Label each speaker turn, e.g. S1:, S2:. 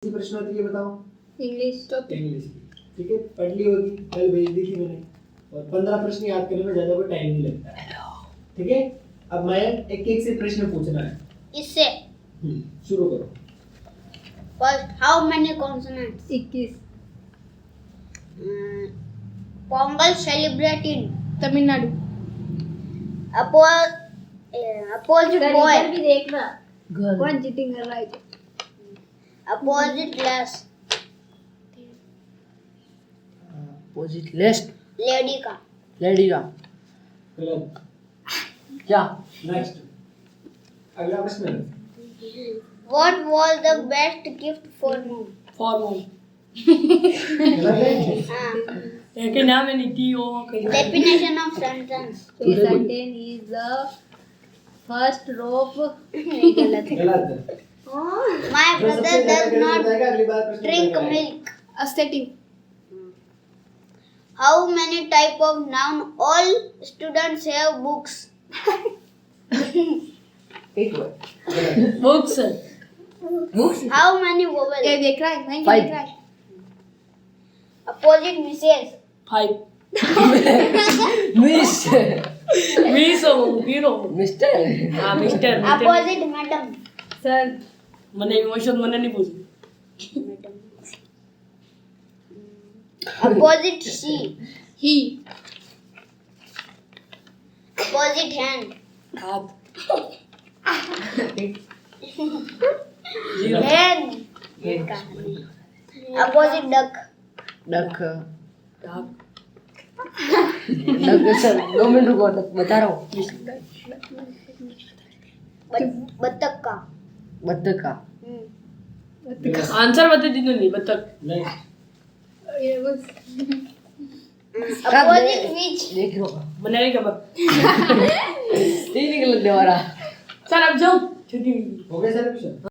S1: इसी प्रश्न होती है बताओ।
S2: इंग्लिश टॉपिक
S1: इंग्लिश की, ठीक है, पढ़ ली होगी, कल भेज दी थी मैंने। और 15 प्रश्न याद करने में ज्यादा कोई टाइम नहीं लगता है, ठीक है। अब मैं एक एक से प्रश्न पूछना है
S3: इससे।
S1: शुरू करो।
S3: First, how many consonants?
S2: 21
S3: Pongal celebrated in
S2: Tamil Nadu
S3: opposite boy,
S2: इधर भी देखना कौन चीटिंग कर रहा है।
S3: opposite class,
S4: अपोजिट लेस्ट
S3: lady का,
S4: लेडी का
S1: गलत।
S4: क्या
S1: नेक्स्ट, अगला प्रश्न।
S3: what was the best gift for mom?
S4: Formal
S1: गलत है।
S4: एक नाम है नीति ओ
S3: Definition of sentence.
S2: A sentence is the first rope नहीं गलत है।
S1: गलत है।
S3: My
S1: जो
S3: brother
S1: सबसे ज्यादा
S3: does
S1: गलत
S3: not
S1: बताएगा अगली बार प्रश्न
S3: drink
S1: बताएगा।
S3: milk.
S2: Aesthetic
S3: How many type of noun all students have books?
S4: एक वर्ड
S1: गलत।
S4: Books books
S3: How many vowels?
S2: ये देख रहा है नहीं
S4: Five.
S2: देख रहा है।
S3: Opposite misses.
S4: 5 miss miss hero mister हां मिस्टर
S3: Opposite madam.
S2: सर
S4: મને ઇમોશન મને નહીં પૂછું
S3: Opposite she.
S2: he
S3: Opposite hand.
S4: હાથ
S3: Hen. Opposite duck.
S4: Duck duck sir 2 minute रुको बता रहा हूँ
S3: बत्तख का.
S4: बत्तख का
S5: आंसर बता दीजिए नहीं बतख
S1: नेक्स्ट,
S2: ये बस
S3: Opposite which.
S4: देख लो
S5: મને નહીં ખબર
S4: तीन निकल दे वाला
S5: सर अब जाओ छुट्टी
S1: हो गया सर प्रश्न।